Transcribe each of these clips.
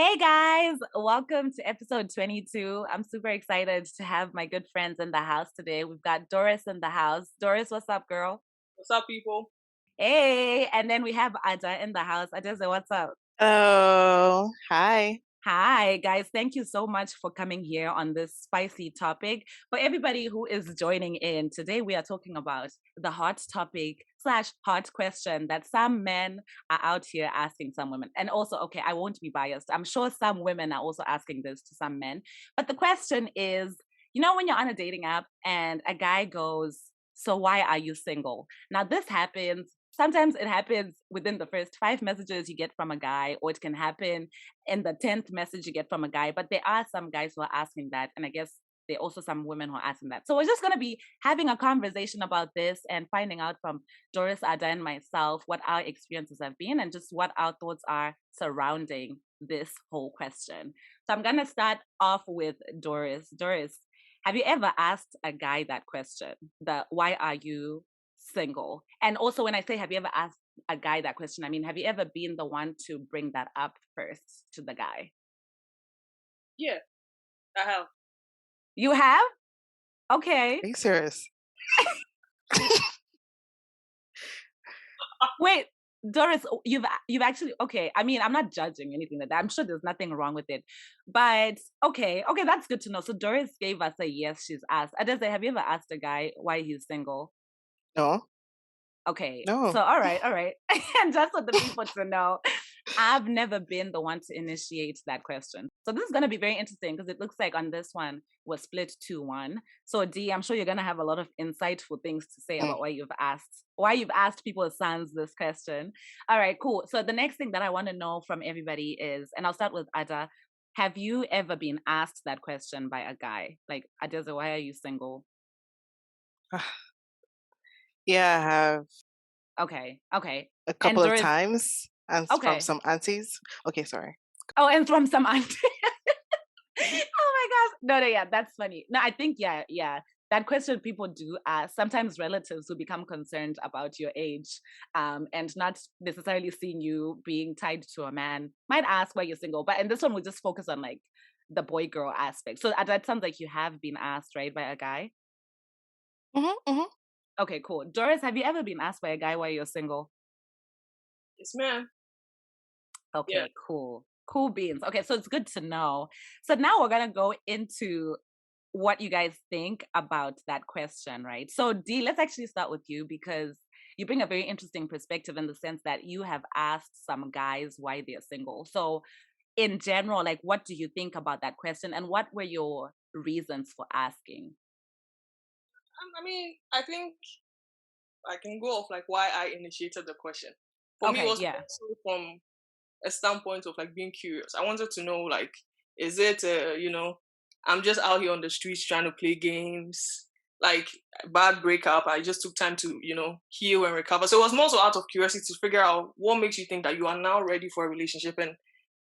Hey guys, welcome to episode 22. I'm super excited to have my good friends in the house today. We've got Doris in the house. Doris, what's up, girl? What's up, people? Hey, and then we have Ada in the house. Adaeze, what's up? Oh, hi. Hi, guys. Thank you so much for coming here on this spicy topic. For everybody who is joining in, today we are talking about the hot topic slash hot question that some men are out here asking some women. And also, okay, I won't be biased. I'm sure some women are also asking this to some men. But the question is, when you're on a dating app and a guy goes, "So why are you single?" Now, this happens. Sometimes it happens within the first 5 messages you get from a guy, or it can happen in the 10th message you get from a guy. But there are some guys who are asking that. And I guess there are also some women who are asking that. So we're just going to be having a conversation about this and finding out from Doris, Ada, and myself what our experiences have been and just what our thoughts are surrounding this whole question. So I'm going to start off with Doris. Doris, have you ever asked a guy that question? Why are you single? And also, when I say have you ever asked a guy that question, I mean, have you ever been the one to bring that up first to the guy? Yeah, I have. You have? Okay. Are you serious? Wait, Doris, you've actually okay. I mean, I'm not judging anything like that. I'm sure there's nothing wrong with it. But okay, that's good to know. So Doris gave us a yes, she's asked. Adeze, have you ever asked a guy why he's single? No, Okay. no. So all right. And just for the people to know, I've never been the one to initiate that question. So this is going to be very interesting because it looks like on this one we're split 2-1. So D, I'm sure you're going to have a lot of insightful things to say Mm. about why you've asked people's sons this question. All right, cool. So the next thing that I want to know from everybody is, and I'll start with Ada, have you ever been asked that question by a guy? Like, Adeze, why are you single? Yeah, I have Okay. a And couple of Doris, times, and from okay. some aunties. Okay, sorry. Oh, and from some auntie. Oh my gosh. No, yeah, that's funny. No, I think, yeah. That question people do ask. Sometimes relatives who become concerned about your age and not necessarily seeing you being tied to a man might ask why you're single. But in this one, we'll just focus on like the boy girl aspect. So that sounds like you have been asked, right, by a guy? Mm-hmm. Okay, cool. Doris, have you ever been asked by a guy why you're single? Yes, man. Yeah. Okay, cool. Cool beans. Okay, so it's good to know. So now we're going to go into what you guys think about that question, right? So, D, let's actually start with you because you bring a very interesting perspective in the sense that you have asked some guys why they're single. So, in general, like, what do you think about that question and what were your reasons for asking? I think I can go off like why I initiated the question. For me, it Okay, was yeah. also from a standpoint of like being curious. I wanted to know like, is it, I'm just out here on the streets trying to play games, like bad breakup. I just took time to, heal and recover. So it was more so out of curiosity to figure out what makes you think that you are now ready for a relationship. And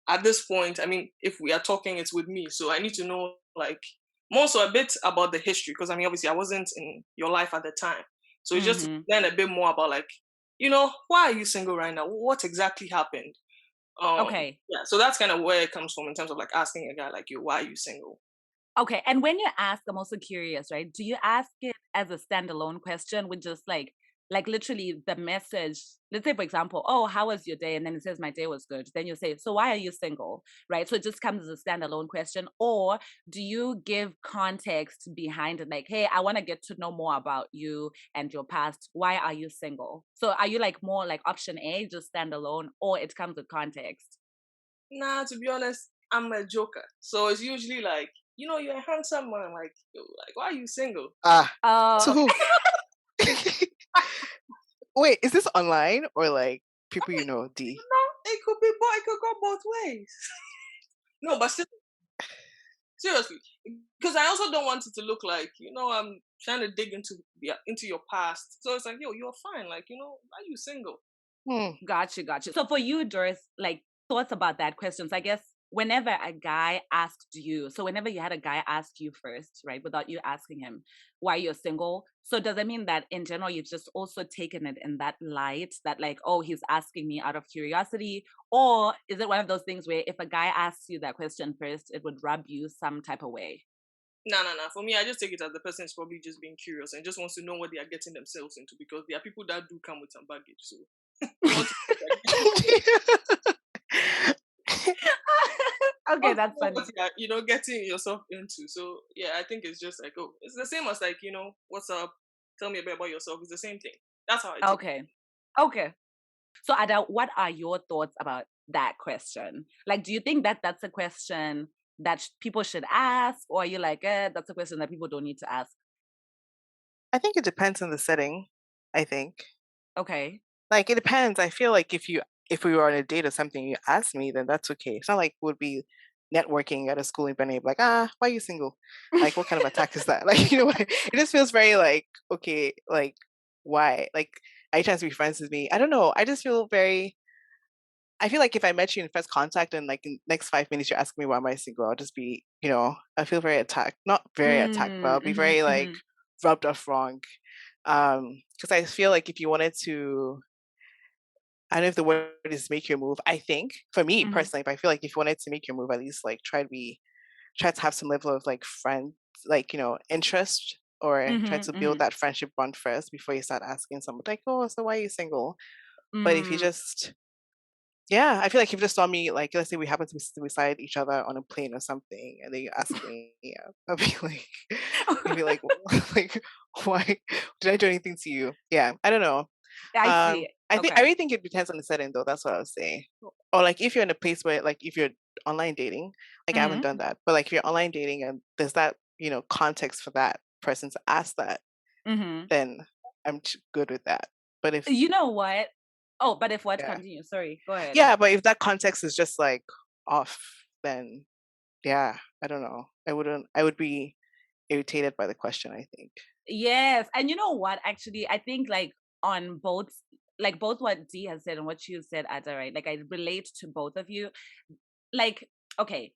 at this point, I mean, if we are talking, it's with me. So I need to know like more so a bit about the history because obviously I wasn't in your life at the time. So it's just to Mm-hmm. learn a bit more about like, why are you single right now? What exactly happened? Okay. Yeah, so that's kind of where it comes from in terms of like asking a guy like you, why are you single? Okay. And when you ask, I'm also curious, right? Do you ask it as a standalone question with just like literally the message? Let's say, for example, oh, how was your day? And then it says, my day was good. Then you say, so why are you single? Right. So it just comes as a standalone question. Or do you give context behind it? Like, hey, I want to get to know more about you and your past. Why are you single? So are you like more like option A, just standalone, or it comes with context? Nah, to be honest, I'm a joker. So it's usually like, you're a handsome man. Like, yo, like, why are you single? Oh, To okay. who? Wait, is this online or like people you know? D. No, it could go both ways. No, but still, seriously, because I also don't want it to look like I'm trying to dig into your past. So it's like, yo, you're fine. Like, why are you single? Hmm. Gotcha. So for you, Doris, like thoughts about that questions, I guess whenever a guy asked you, so whenever you had a guy ask you first, right, without you asking him why you're single, so does that mean that in general you've just also taken it in that light that like, oh, he's asking me out of curiosity? Or is it one of those things where if a guy asks you that question first, it would rub you some type of way? No, no, no. For me, I just take it as the person is probably just being curious and just wants to know what they are getting themselves into, because there are people that do come with some baggage. So you want Okay, to that's know funny. what you are, getting yourself into. So yeah, I think it's just like, oh, it's the same as like, what's up? Tell me a bit about yourself. It's the same thing. That's how I take it. Okay. Okay. So Ada, what are your thoughts about that question? Like, do you think that that's a question that people should ask, or are you like, that's a question that people don't need to ask? I think it depends on the setting. I think Okay. like it depends. I feel like if we were on a date or something, you ask me, then that's okay. It's not like would be networking at a school and being like, why are you single? Like, what kind of attack is that? Like, what? It just feels very like, okay, like, why? Like, are you trying to be friends with me? I don't know. I just feel very. I feel like if I met you in first contact and like in next 5 minutes you're asking me why am I single, I'll just be, I feel very attacked. Not very attacked, but I'll be very like Mm-hmm. rubbed off wrong. Because I feel like if you wanted to, I don't know if the word is make your move. I think for me Mm-hmm. personally, but I feel like if you wanted to make your move, at least like try to have some level of like friend, like interest, or try Mm-hmm. to build Mm-hmm. that friendship bond first before you start asking someone like, oh, so why are you single? But if you Mm. just yeah, I feel like if you just saw me, like, let's say we happen to be sitting beside each other on a plane or something, and then you ask me, yeah, I'll be like, maybe like, like, why did I do anything to you? Yeah, I don't know. I see. I Okay. really think it depends on the setting, though. That's what I was saying. Or like, if you're in a place where, like, if you're online dating, like, I haven't Mm-hmm. done that, but like, if you're online dating and there's that, context for that person to ask that, Mm-hmm. then I'm good with that. But if, You know what? Oh, but if what? yeah, Continue. Sorry. Go ahead. yeah, but if that context is just like off, then yeah, I don't know. I would be irritated by the question, I think. Yes. And you know what? Actually, I think on both, like both what Dee has said and what you said, Ada, right? Like I relate to both of you. Like, okay,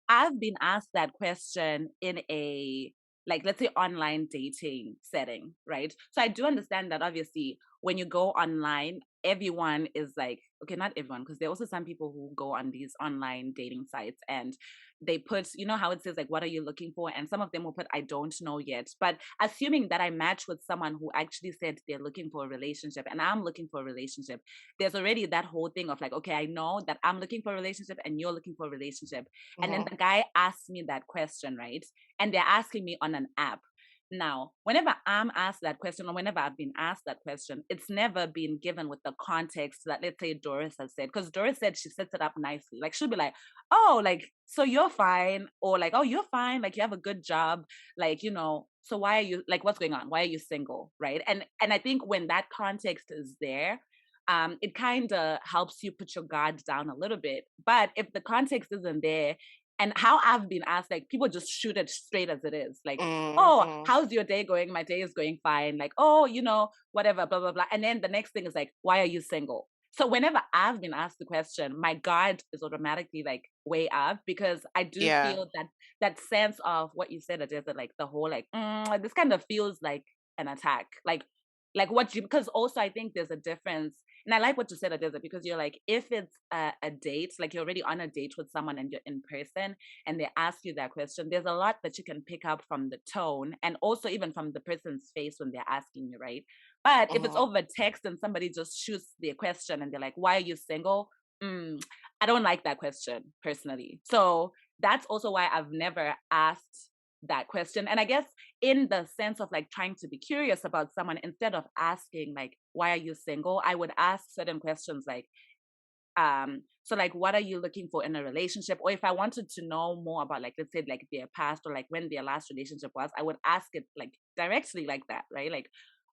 I've been asked that question in a, like, let's say online dating setting, right? So I do understand that obviously when you go online, everyone is like, okay, not everyone, because there are also some people who go on these online dating sites and they put, you know how it says, like, what are you looking for? And some of them will put, I don't know yet. But assuming that I match with someone who actually said they're looking for a relationship and I'm looking for a relationship, there's already that whole thing of like, okay, I know that I'm looking for a relationship and you're looking for a relationship. And then Hmm. the guy asked me that question, right? And they're asking me on an app. Now, whenever I'm asked that question, or whenever I've been asked that question, it's never been given with the context that, let's say, Doris has said. Because Doris said she sets it up nicely. Like, she'll be like, oh, like, so you're fine. Or like, oh, you're fine. Like, you have a good job. Like, so why are you, like, what's going on? Why are you single? Right. And I think when that context is there, it kind of helps you put your guard down a little bit. But if the context isn't there, and how I've been asked, like people just shoot it straight as it is. Like, oh, Hmm. how's your day going? My day is going fine. Like, oh, whatever, blah, blah, blah. And then the next thing is like, why are you single? So whenever I've been asked the question, my guard is automatically like way up because I do Yeah, feel that sense of what you said, Adele, like the whole like this kind of feels like an attack. Like what you, because also I think there's a difference, and I like what you said, Adeza, because you're like, if it's a date, like you're already on a date with someone and you're in person and they ask you that question, there's a lot that you can pick up from the tone and also even from the person's face when they're asking you, right? But if it's hmm, over text and somebody just shoots their question and they're like, why are you single? I don't like that question personally. So that's also why I've never asked that question. And I guess in the sense of like trying to be curious about someone, instead of asking like, why are you single? I would ask certain questions like, so like what are you looking for in a relationship? Or if I wanted to know more about, like, let's say like their past or like when their last relationship was, I would ask it like directly like that, right? Like,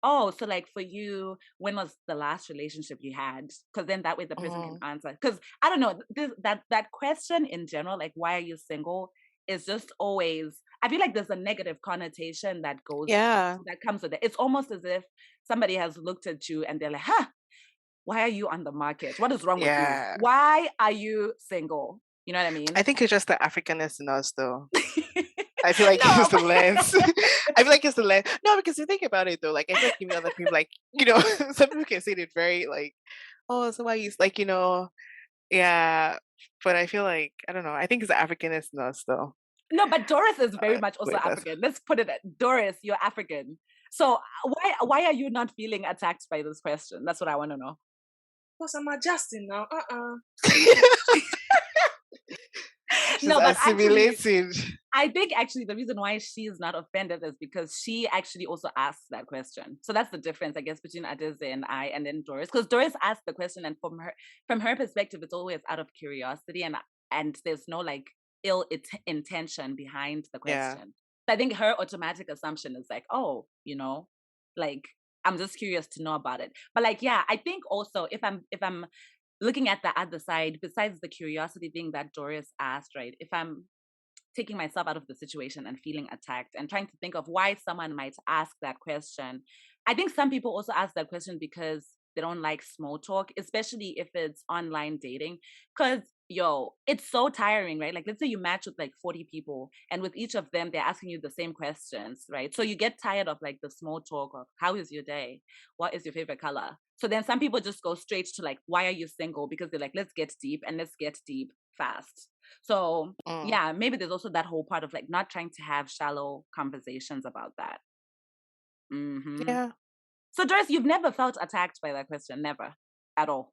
oh, so like for you, when was the last relationship you had? Because then that way the person can hmm. answer. Because I don't know, that question in general, like why are you single, is just always, I feel like there's a negative connotation Yeah, that comes with it. It's almost as if somebody has looked at you and they're like, huh, why are you on the market? What is wrong with you? yeah, Why are you single? You know what I mean? I think it's just the Africanness in us, though. I feel like No, it's the lens. I feel like it's the lens. No, because you think about it though, like I feel like even other people, like some people can say it very like, oh, so why you like yeah. But I feel like I don't know. I think it's the Africanness in us, though. no, but Doris is very much also Wait, that's African. Let's put it at Doris, you're African. So why are you not feeling attacked by this question? That's what I want to know. Because I'm adjusting now. she's No, but actually, assimilating. I think actually the reason why she is not offended is because she actually also asked that question. So that's the difference, I guess, between Adaeze and I, and then Doris. Because Doris asked the question, and from her perspective, it's always out of curiosity, and there's no like ill intention behind the Yeah. question. So I think her automatic assumption is like, oh, like I'm just curious to know about it. But like, yeah, I think also if I'm looking at the other side, besides the curiosity thing that Doris asked, right? If I'm taking myself out of the situation and feeling attacked and trying to think of why someone might ask that question, I think some people also ask that question because they don't like small talk, especially if it's online dating. Because, it's so tiring, right? Like, let's say you match with like 40 people, and with each of them, they're asking you the same questions, right? So you get tired of like the small talk of how is your day? What is your favorite color? So then some people just go straight to like, why are you single? Because they're like, let's get deep and let's get deep fast. So yeah, maybe there's also that whole part of like not trying to have shallow conversations about that. Yeah. So Doris, you've never felt attacked by that question, never at all.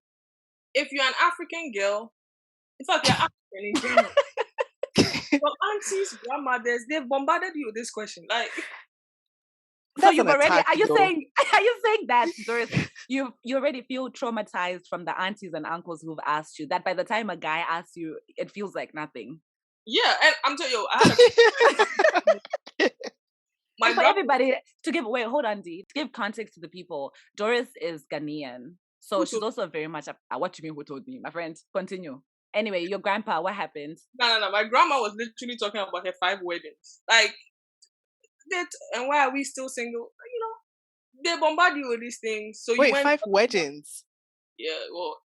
If you're an African girl, in fact, you're African in general. Your aunties, grandmothers, they've bombarded you with this question. Like, So That's you've an already attack, are you though. saying that, Doris, you already feel traumatized from the aunties and uncles who've asked you that by the time a guy asks you, it feels like nothing. yeah, and I'm telling you, I had And for everybody hold on, Dee. To give context to the people, Doris is Ghanaian. So she's also very much what you mean who told me, my friend. Continue. Anyway, your grandpa, what happened? No. My grandma was literally talking about her 5 weddings. Like, and why are we still single? They bombard you with these things. So Wait, you went 5 weddings? Yeah, well,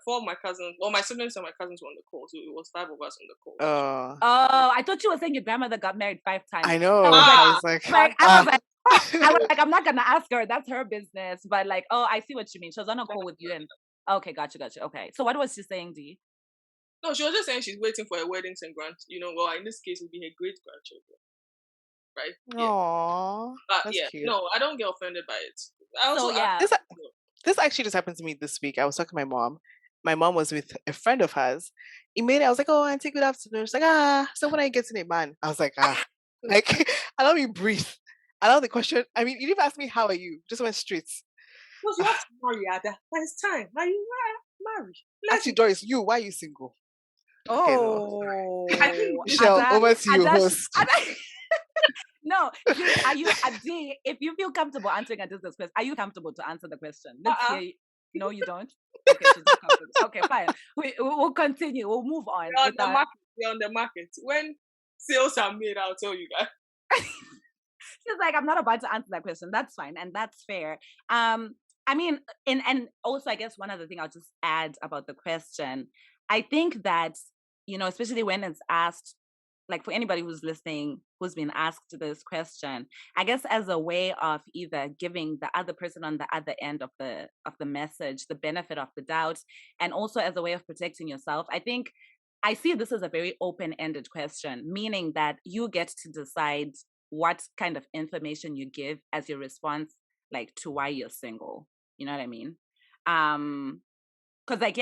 4 of my cousins, my siblings and my cousins were on the call, so it was 5 of us on the call. Oh, I thought you were saying your grandmother got married 5 times. I know. I was like, I'm not gonna ask her. That's her business. But like, oh, I see what you mean. She was on a call with you, and okay, gotcha. Okay, so what was she saying, Dee? No, she was just saying she's waiting for her weddings and well, in this case, it would be her great grandchildren, right? aww, that's cute. No, I don't get offended by it. I also, This actually just happened to me this week. I was talking to my mom. My mom was with a friend of hers. Immediately, I was like, "Oh, auntie, good afternoon." She's like, so when are you getting a man? I was like, like, allow me breathe. Allow the question. I mean, you didn't even ask me how are you. Just went straight. Because you have to marry, Ada. It's time. Are you married? Actually, Doris, why are you single? Oh, okay, I think Michelle, over to you, host. No, are you, Adi, if you feel comfortable answering this question, are you comfortable to answer the question? Let's hear you. No, you don't? Okay, she's not comfortable. Okay, fine. We'll continue. We'll move on. You're on the market. When sales are made, I'll tell you guys. She's like, I'm not about to answer that question. That's fine. And that's fair. I mean, and also, I guess one other thing I'll just add about the question, I think that, especially when it's asked, like for anybody who's listening, who's been asked this question, I guess as a way of either giving the other person on the other end of the message the benefit of the doubt, and also as a way of protecting yourself, I think I see this as a very open-ended question, meaning that you get to decide what kind of information you give as your response, like to why you're single. You know what I mean? Because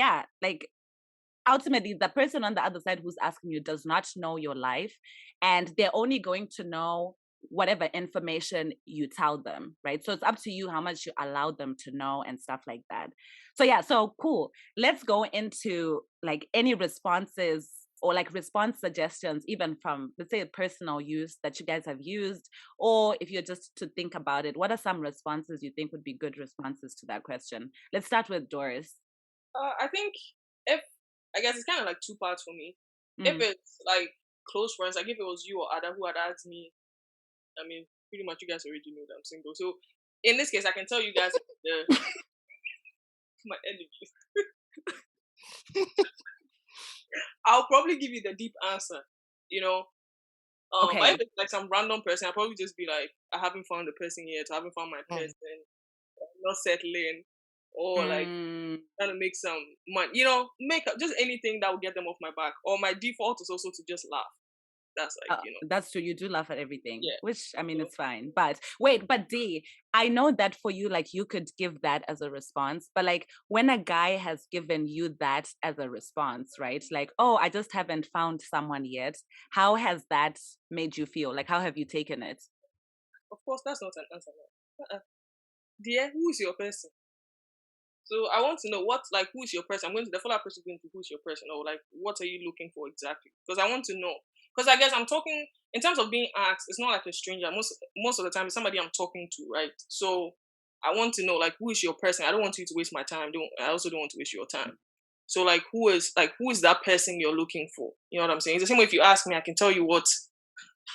ultimately, the person on the other side who's asking you does not know your life, and they're only going to know whatever information you tell them, right? So it's up to you how much you allow them to know and stuff like that. So yeah, so cool. Let's go into like any responses or like response suggestions, even from, let's say, personal use that you guys have used, or if you're just to think about it, what are some responses you think would be good responses to that question? Let's start with Doris. I think I guess it's kind of like 2 parts for me. If it's like close friends, like if it was you or Ada who had asked me, I mean, pretty much you guys already know that I'm single. So in this case, I can tell you guys my enemies. I'll probably give you the deep answer, you know. But if Okay. it's like some random person, I'll probably just be like, I haven't found the person yet, I haven't found my Mm. person, I'm not settling, or like Mm. trying to make some money, you know, make up just anything that will get them off my back. Or my default is also to just laugh. That's like, That's true. You do laugh at everything, yeah, which I mean, you know. it's fine. But wait, but D, I know that for you, like you could give that as a response. But like when a guy has given you that as a response, right? Like, oh, I just haven't found someone yet. How has that made you feel? Like, how have you taken it? Of course, that's not an answer. No. Dear, who is your person? So I want to know what, like, who is your person? I'm going to the follow-up person going to who's your person, or like, what are you looking for exactly? Because I want to know. Because I guess I'm talking in terms of being asked. It's not like a stranger. Most of the time, it's somebody I'm talking to, right? So I want to know, like, who is your person? I don't want you to waste my time. I also don't want to waste your time. So like, who is that person you're looking for? You know what I'm saying? It's the same way if you ask me, I can tell you what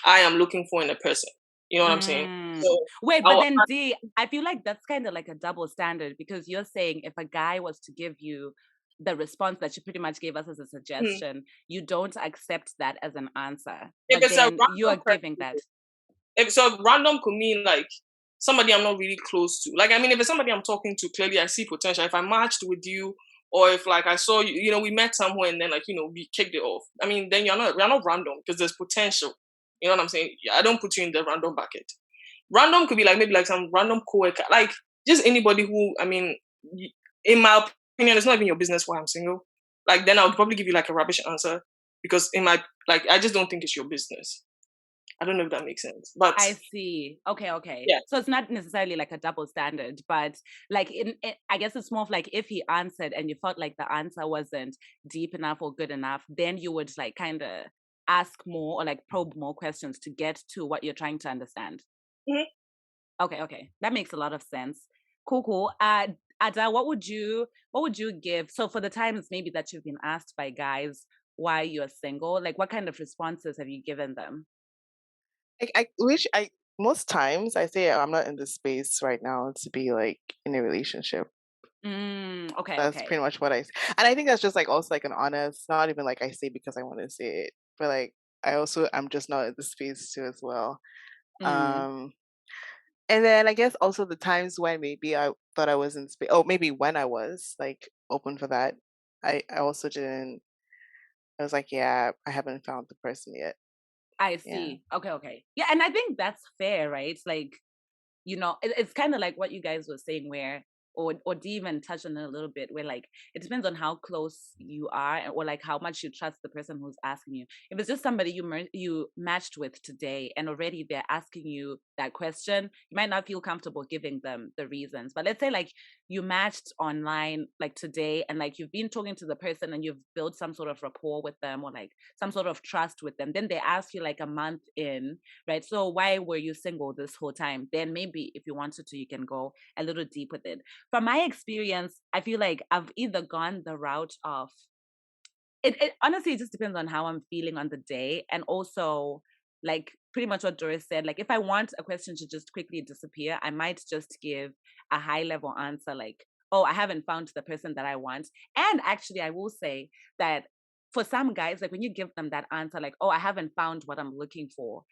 I am looking for in a person. You know what I'm saying? Mm. So Wait, but I'll, then D, I feel like that's kind of like a double standard because you're saying if a guy was to give you the response that you pretty much gave us as a suggestion, you don't accept that as an answer. if But it's a then you are random giving person, that. if so random could mean like somebody I'm not really close to. Like I mean, if it's somebody I'm talking to, clearly I see potential. If I matched with you, or if like I saw you, you know, we met somewhere and then like we kicked it off. I mean, then we're not random because there's potential. You know what I'm saying? Yeah, I don't put you in the random bucket. Random could be like maybe like some random coworker, like just anybody who I mean, in my opinion, it's not even your business why I'm single. Like then I'll probably give you like a rubbish answer because in my like I just don't think it's your business. I don't know if that makes sense, but I see. Okay, okay. yeah. So it's not necessarily like a double standard, but like I guess it's more of like if he answered and you felt like the answer wasn't deep enough or good enough, then you would like kind of ask more or like probe more questions to get to what you're trying to understand. Mhm. Okay, okay. That makes a lot of sense. Cool, cool. Ada, what would you give? So for the times maybe that you've been asked by guys why you're single, like what kind of responses have you given them? I wish I most times I say I'm not in the space right now to be like in a relationship. Okay, That's okay. pretty much what I and I think that's just like also like an honest, not even like I say because I want to say it, but like I'm just not in the space too as well. Mm, Um and then I guess also the times when maybe I thought I was in space, oh maybe when I was like open for that, I also didn't. I was like, yeah, I haven't found the person yet. I Yeah. see. Okay, okay. Yeah, and I think that's fair, right? Like it's kind of like what you guys were saying where or do you even touch on it a little bit where like it depends on how close you are or like how much you trust the person who's asking you. If it's just somebody you matched with today and already they're asking you that question, you might not feel comfortable giving them the reasons. But let's say like you matched online like today and like you've been talking to the person and you've built some sort of rapport with them or like some sort of trust with them, then they ask you like a month in, right? So why were you single this whole time? Then maybe if you wanted to, you can go a little deep with it. From my experience, I feel like I've either gone the route of it honestly it just depends on how I'm feeling on the day. And also like pretty much what Doris said, like if I want a question to just quickly disappear, I might just give a high level answer like, oh, I haven't found the person that I want. And actually I will say that for some guys, like when you give them that answer, like, oh, I haven't found what I'm looking for,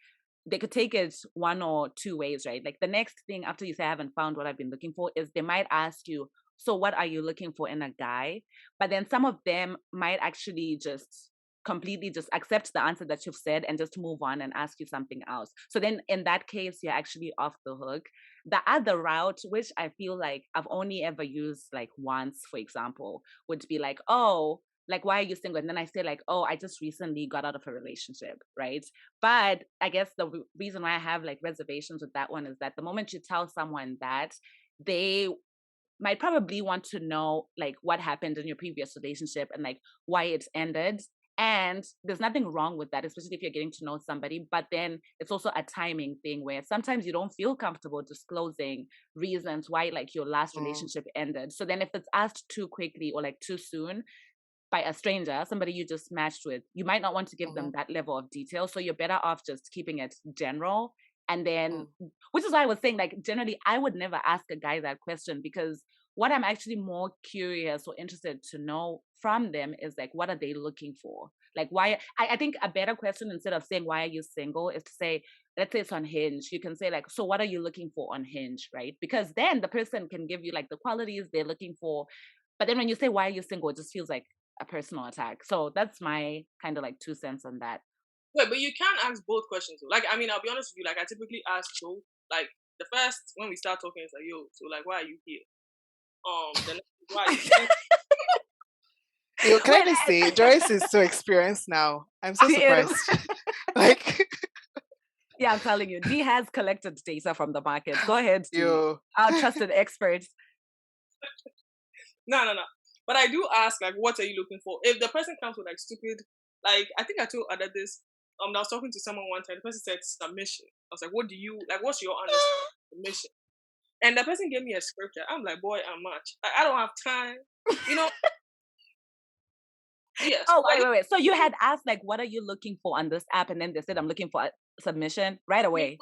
they could take it one or two ways, right? Like the next thing after you say I haven't found what I've been looking for is they might ask you, so what are you looking for in a guy? But then some of them might actually just completely just accept the answer that you've said and just move on and ask you something else. So then in that case, you're actually off the hook. The other route, which I feel like I've only ever used like once, for example, would be like, oh, like why are you single? And then I say like, oh, I just recently got out of a relationship, right? But I guess the reason why I have like reservations with that one is that the moment you tell someone that, they might probably want to know like what happened in your previous relationship and like why it ended. And there's nothing wrong with that, especially if you're getting to know somebody. But then it's also a timing thing where sometimes you don't feel comfortable disclosing reasons why like your last Mm, relationship ended. So then if it's asked too quickly or like too soon, by a stranger, somebody you just matched with, you might not want to give them mhm, that level of detail. So you're better off just keeping it general. And then, mm, which is why I was saying, like, generally, I would never ask a guy that question because what I'm actually more curious or interested to know from them is like, what are they looking for? Like, why? I think a better question, instead of saying, why are you single, is to say, let's say it's on Hinge. You can say like, so what are you looking for on Hinge, right? Because then the person can give you like the qualities they're looking for. But then when you say, why are you single, it just feels like a personal attack. So that's my kind of like 2 cents on that. Wait, but you can ask both questions. Like, I mean, I'll be honest with you. Like, I typically ask both. Like, the first, when we start talking, it's like, yo, so like, why are you here? The next, why are you single? Can I just say, Doris is so experienced now. I'm so surprised. Like, yeah, I'm telling you, D has collected data from the market. Go ahead, D. Our trusted expert. No. But I do ask, like, what are you looking for? If the person comes with like stupid, like, I think I told Ada this. I was talking to someone one time. The person said submission. I was like, what do you like? What's your understanding of submission? And the person gave me a scripture. I'm like, boy, I'm much. I don't have time. You know. Yes. Oh, wait. So you had asked, like, what are you looking for on this app? And then they said, I'm looking for a submission right away.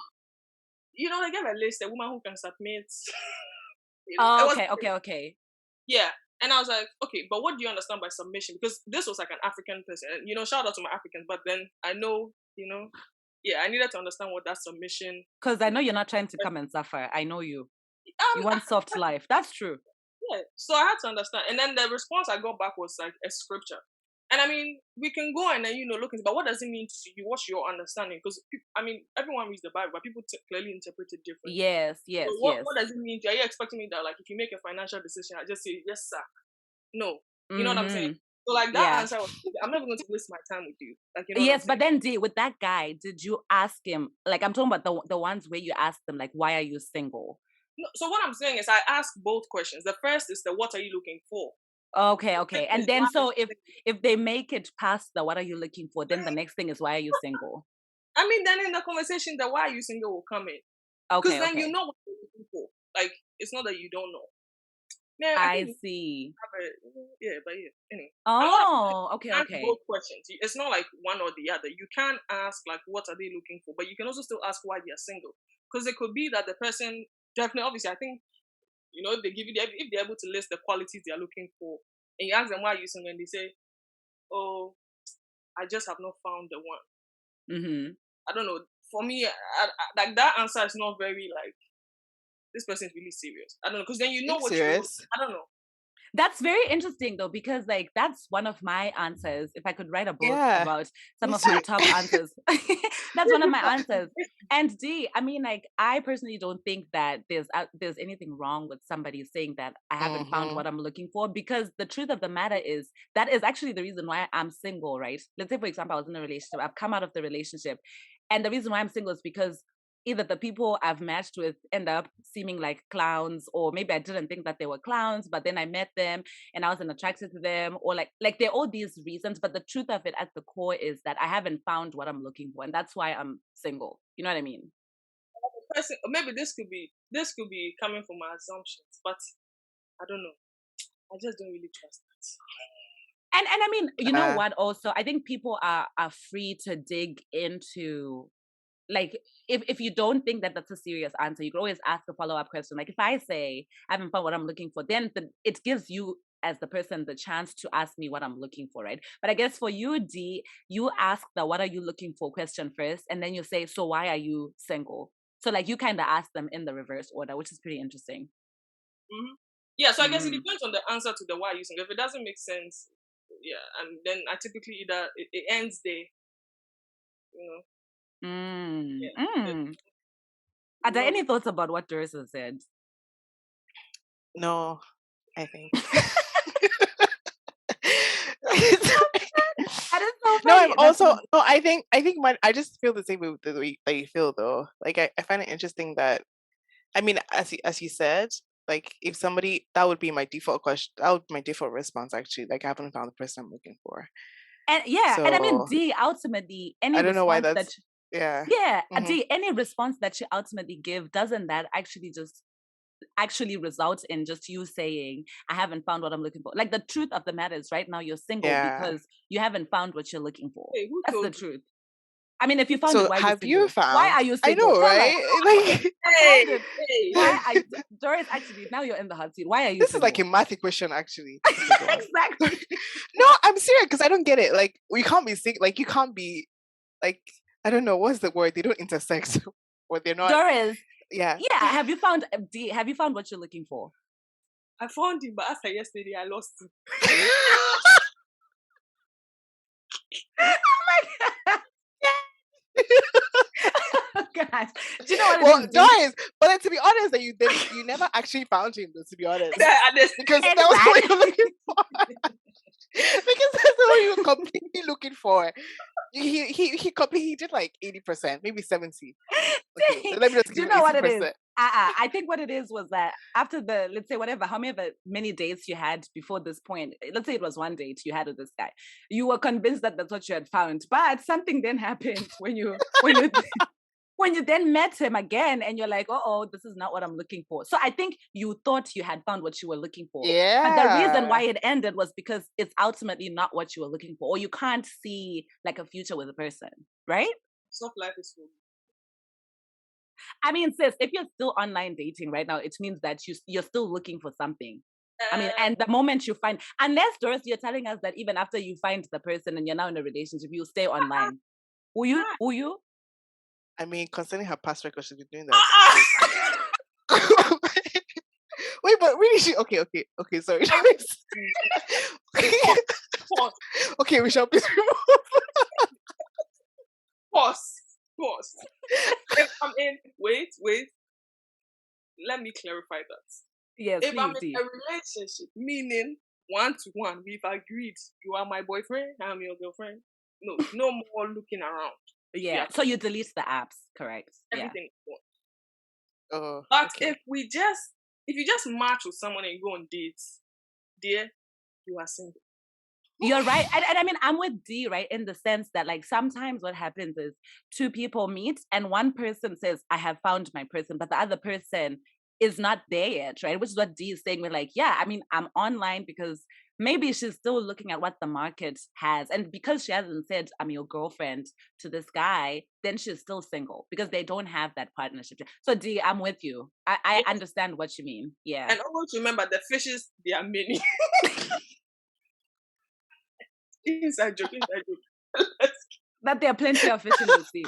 You know, they gave a list, a woman who can submit. You know, okay. Yeah. And I was like, okay, but what do you understand by submission? Because this was like an African person. And, you know, shout out to my Africans. But then I know, you know, yeah, I needed to understand what that submission. Because I know you're not trying to come and suffer. I know you. You want soft life. That's true. Yeah. So I had to understand. And then the response I got back was like a scripture. And I mean, we can go and then, you know, look into, but what does it mean to you? What's your understanding? Because, I mean, everyone reads the Bible, but people clearly interpret it differently. Yes. So what does it mean? Are you expecting me that, like, if you make a financial decision, I just say, yes, sir? No. You know what I'm saying? So, like, that answer was, I'm never going to waste my time with you. Like, you know yes, but then, with that guy, did you ask him, like, I'm talking about the ones where you asked them, like, why are you single? No, so what I'm saying is I ask both questions. The first is what are you looking for? Okay. And then so if they make it past the what are you looking for, then the next thing is why are you single? I mean, then in the conversation, the why are you single will come in. Because then you know what you're looking for. Like, it's not that you don't know. Yeah, I see. Yeah, but yeah, anyway. Okay. Both questions. It's not like one or the other. You can ask like what are they looking for, but you can also still ask why they are single. Because it could be that the person definitely, obviously, I think, you know, if they're able to list the qualities they are looking for, and you ask them why are you single, and they say, "Oh, I just have not found the one." Mm-hmm. I don't know. For me, like that answer is not very like this person is really serious. I don't know, because then you know what serious. I don't know. That's very interesting though, because like that's one of my answers. If I could write a book about some of my top answers, that's one of my answers. And D, I mean, like I personally don't think that there's anything wrong with somebody saying that I haven't found what I'm looking for, because the truth of the matter is that is actually the reason why I'm single, right? Let's say, for example, I was in a relationship, I've come out of the relationship, and the reason why I'm single is because either the people I've matched with end up seeming like clowns, or maybe I didn't think that they were clowns, but then I met them and I wasn't attracted to them, or like there are all these reasons. But the truth of it at the core is that I haven't found what I'm looking for, and that's why I'm single. You know what I mean? Maybe this could be coming from my assumptions, but I don't know. I just don't really trust that. And I mean, you know what? Also, I think people are free to dig into. Like, if you don't think that that's a serious answer, you can always ask a follow-up question. Like, if I say I haven't found what I'm looking for, then it gives you as the person the chance to ask me what I'm looking for, right? But I guess for you, D, you ask the what are you looking for question first, and then you say, so why are you single? So like you kind of ask them in the reverse order, which is pretty interesting. Mm-hmm. Yeah, so I guess it depends on the answer to the why are you single. If it doesn't make sense, yeah, and then I typically either it ends there, you know. Are there any thoughts about what Doris has said? No, I think. No, I'm also no. I think I just feel the same way that you feel though. Like I find it interesting that, I mean, as you said, like if somebody, that would be my default question. That would be my default response actually. Like I haven't found the person I'm looking for. And and I mean, D, ultimately, any I don't know why that's Mm-hmm. D, any response that you ultimately give, doesn't that actually result in just you saying, I haven't found what I'm looking for? Like the truth of the matter is right now you're single because you haven't found what you're looking for. Hey, that's the truth. I mean, if you found So it, why are you have you single? found? Why are you I single? know, Tell us. right? Like Hey, Found it. hey. Why are you, Doris? Actually, now you're in the hot seat. Why are you this is single? like a mathy question, actually. Okay, go on. Exactly. No, I'm serious because I don't get it. Like we can't be sick. Like you can't be like I don't know what's the word. They don't intersect, or they're not. Doris, Yeah. yeah. Have you found Have you found what you're looking for? I found him, but after yesterday, I lost him. Oh my god. Gosh. Do you know what it Well, is? Doris, but then to be honest, that you never actually found him. Though, to be honest, Yeah, and this, because that was what you're looking for. Because that's what you were completely looking for. He did like 80%, maybe 70. Okay, let me just Do give you him know what it is? 80%. I think what it is was that after the, let's say, whatever, however many dates you had before this point, let's say it was one date you had with this guy, you were convinced that that's what you had found, but something then happened when you when you then met him again and you're like, oh, this is not what I'm looking for. So I think you thought you had found what you were looking for. Yeah. But the reason why it ended was because it's ultimately not what you were looking for, or you can't see like a future with a person, right? soft life is so. I mean, sis, if you're still online dating right now, it means that you're still looking for something. I mean, and the moment you find, unless Doris, you're telling us that even after you find the person and you're now in a relationship, you stay online. Will you? Will you? I mean, concerning her past record, she's been doing that. Wait, but really, okay, sorry. Pause. Okay, we shall please remove. Pause. If I'm in, wait. Let me clarify that. Yes, If please I'm do. in a relationship, meaning 1-to-1, we've agreed you are my boyfriend, I'm your girlfriend. No more looking around. Yeah. So you delete the apps, correct? Everything is gone. Oh, But okay. if you just match with someone and go on dates, dear, you are single. You're right. And I mean, I'm with D, right? In the sense that, like, sometimes what happens is two people meet and one person says, I have found my person, but the other person is not there yet, right? Which is what D is saying. We're like, yeah, I mean, I'm online because maybe she's still looking at what the market has. And because she hasn't said, I'm your girlfriend to this guy, then she's still single because they don't have that partnership. So D, I'm with you. I understand what you mean. Yeah. And always remember, the fishes, they are many. Inside joke. That there are plenty of fish in the sea.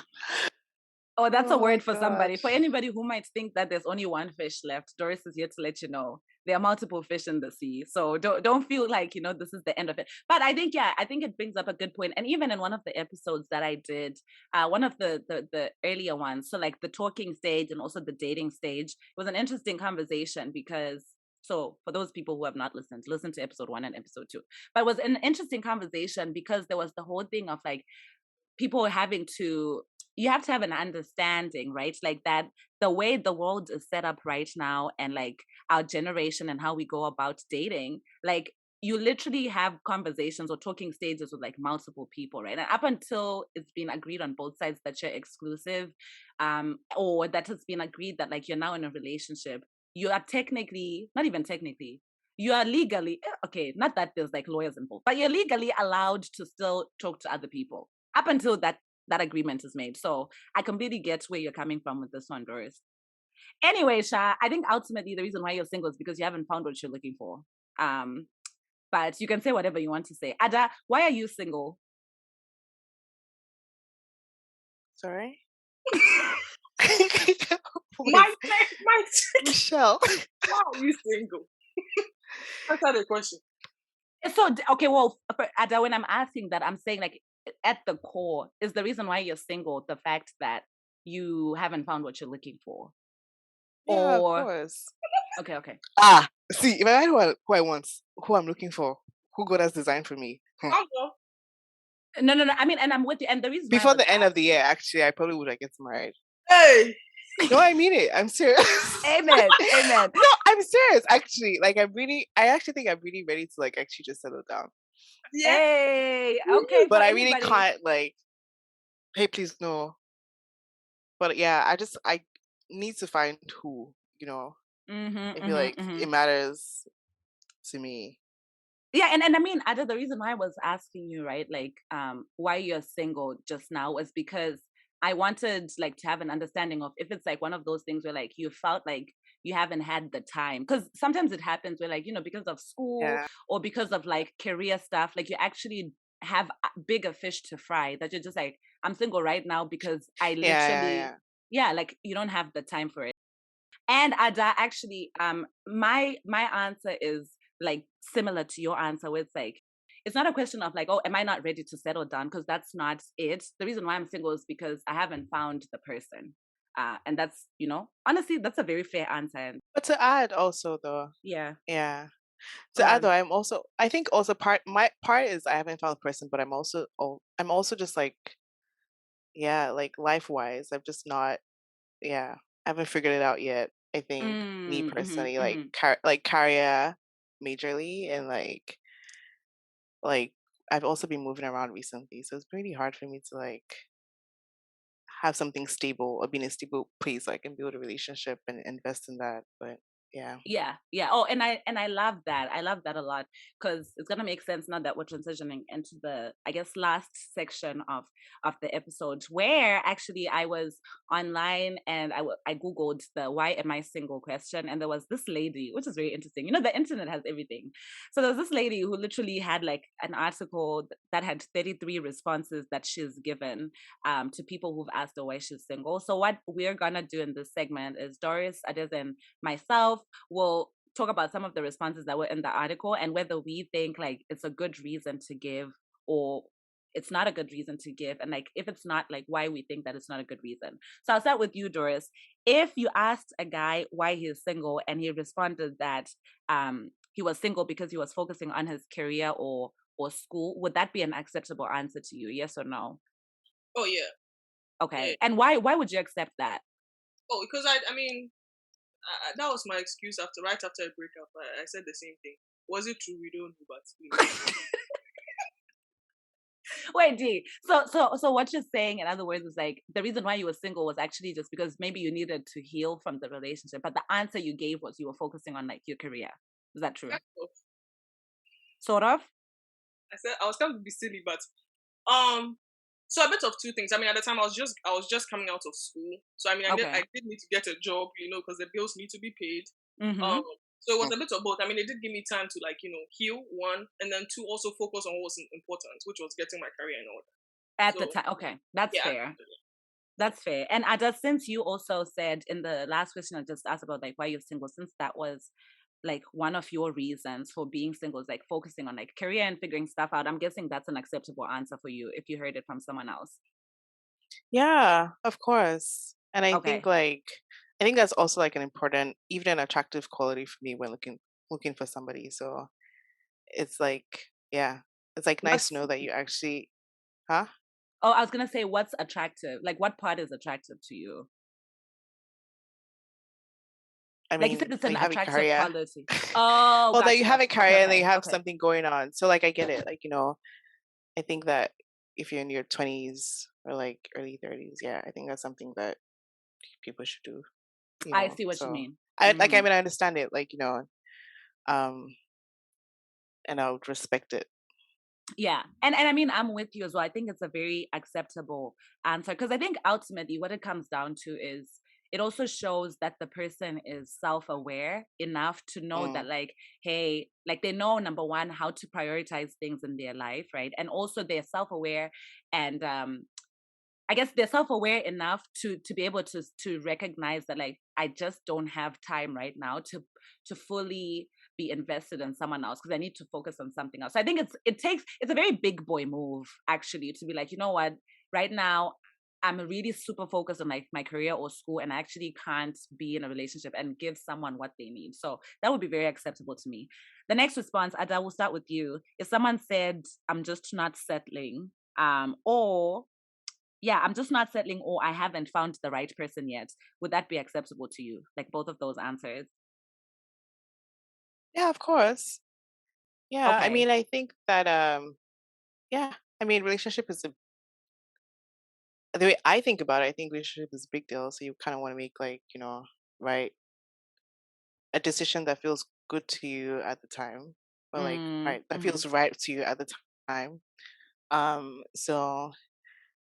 Oh, that's a word for somebody. gosh. For anybody who might think that there's only one fish left, Doris is here to let you know there are multiple fish in the sea. So don't feel like, this is the end of it. But I think, I think it brings up a good point. And even in one of the episodes that I did, one of the earlier ones, so like the talking stage and also the dating stage, it was an interesting conversation because, so for those people who have not listened, listen to episode 1 and episode 2. But it was an interesting conversation because there was the whole thing of like people having to, you have to have an understanding, right? Like that the way the world is set up right now and like our generation and how we go about dating, like you literally have conversations or talking stages with like multiple people, right? And up until it's been agreed on both sides that you're exclusive, or that has been agreed that like you're now in a relationship, you are technically, not even technically, you are legally, okay, not that there's like lawyers involved, but you're legally allowed to still talk to other people up until that agreement is made. So I completely get where you're coming from with this one, Doris. Anyway, Sha, I think ultimately the reason why you're single is because you haven't found what you're looking for. But you can say whatever you want to say. Ada, why are you single? Sorry? My Michelle. why are you single? Answer the question. So, okay, well, Ada, when I'm asking that, I'm saying like at the core, is the reason why you're single the fact that you haven't found what you're looking for? Yeah, Or of course. Okay. See, if I know who I want, who I'm looking for, who God has designed for me. No. I mean, and I'm with you. And the reason Before the end of the year, actually, I probably would get married. Hey! No, I mean it. I'm serious. Amen. No, I'm serious. Actually, like I actually think I'm really ready to like actually just settle down. Yeah. Hey, okay. But I really can't like. Hey, please no. But yeah, I need to find who, I feel like it matters to me. Yeah, and I mean, Ada, the reason why I was asking you, right, like, why you're single just now was because I wanted like to have an understanding of if it's like one of those things where like you felt like you haven't had the time. Because sometimes it happens where like, because of school Yeah. or because of like career stuff, like you actually have bigger fish to fry that you're just like, I'm single right now because I Yeah, yeah, literally, yeah. yeah, like you don't have the time for it. And Ada, actually, my answer is like similar to your answer, where it's like it's not a question of like, oh, am I not ready to settle down? Because that's not it. The reason why I'm single is because I haven't found the person. And that's, honestly, that's a very fair answer. And But to add also though, yeah, yeah. go To add though, on. I think also my part is I haven't found a person, but I'm also just like, yeah, like life wise, I've just not, yeah, I haven't figured it out yet. I think me Mm, mm-hmm, personally, like mm-hmm. like career majorly, and like I've also been moving around recently, so it's pretty hard for me to like have something stable or be in a stable place so I can build a relationship and invest in that. But yeah. Yeah, yeah. Oh, and I love that. I love that a lot because it's gonna make sense now that we're transitioning into the, I guess, last section of the episode where actually I was online and I googled the "Why am I single?" question, and there was this lady, which is very interesting. The internet has everything. So there was this lady who literally had like an article that had 33 responses that she's given to people who've asked her why she's single. So what we're gonna do in this segment is Doris, Adaeze, and myself will talk about some of the responses that were in the article and whether we think like it's a good reason to give or it's not a good reason to give, and like if it's not, like why we think that it's not a good reason. So I'll start with you, Doris. If you asked a guy why he is single and he responded that he was single because he was focusing on his career or school, would that be an acceptable answer to you? Yes or no? Oh yeah, yeah. Okay. And why would you accept that? Oh, because I mean, that was my excuse right after a breakup. I said the same thing. Was it true? We don't know, but Wait, D. So what you're saying, in other words, is like the reason why you were single was actually just because maybe you needed to heal from the relationship, but the answer you gave was you were focusing on like your career. Is that true? kind of. Sort of. I said I was going to be silly, but um, so a bit of two things. I mean, at the time I was just coming out of school, so I mean, Okay. I did need to get a job, because the bills need to be paid. Mm-hmm. Um, so it was a bit of both. I mean, it did give me time to like heal one, and then two also focus on what was important, which was getting my career in order. At the So time. Okay, that's yeah, fair. That's fair. And Ada, since you also said in the last question I just asked about like why you're single, since that was like one of your reasons for being single is like focusing on like career and figuring stuff out, I'm guessing that's an acceptable answer for you if you heard it from someone else. Yeah, of course. And Okay. I think that's also like an important, even an attractive quality for me when looking for somebody. So it's like, yeah, it's like nice to What's know that you actually, huh? Oh, I was gonna say what's attractive? Like what part is attractive to you? I Like you mean, said it's that an you have a attractive career. quality. Oh, Well, that you have gotcha. a Okay, career and that you okay, have okay. something going on. So like I get it. Like, I think that if you're in your 20s or like early 30s, yeah, I think that's something that people should do, I see what you So mean. I Hmm. mean I understand it, like, um and I would respect it. Yeah. And I mean I'm with you as well. I think it's a very acceptable answer because I think ultimately what it comes down to is it also shows that the person is self-aware enough to know that Mm, like, hey, like they know number one how to prioritize things in their life, right? And also they're self-aware and I guess they're self-aware enough to be able to recognize that like I just don't have time right now to fully be invested in someone else because I need to focus on something else. So I think it's a very big boy move actually to be like, you know what, right now I'm really super focused on like my career or school and I actually can't be in a relationship and give someone what they need. So that would be very acceptable to me. The next response, Ada, will start with you. If someone said, I'm just not settling, or yeah, I'm just not settling or I haven't found the right person yet. Would that be acceptable to you? Like both of those answers? yeah, of course. Yeah, I Okay. mean I think that yeah, I mean relationship is the way I think about it, I think relationship is a big deal. So you kind of want to make like, right, a decision that feels good to you at the time. or like right that Mm-hmm. feels right to you at the time. So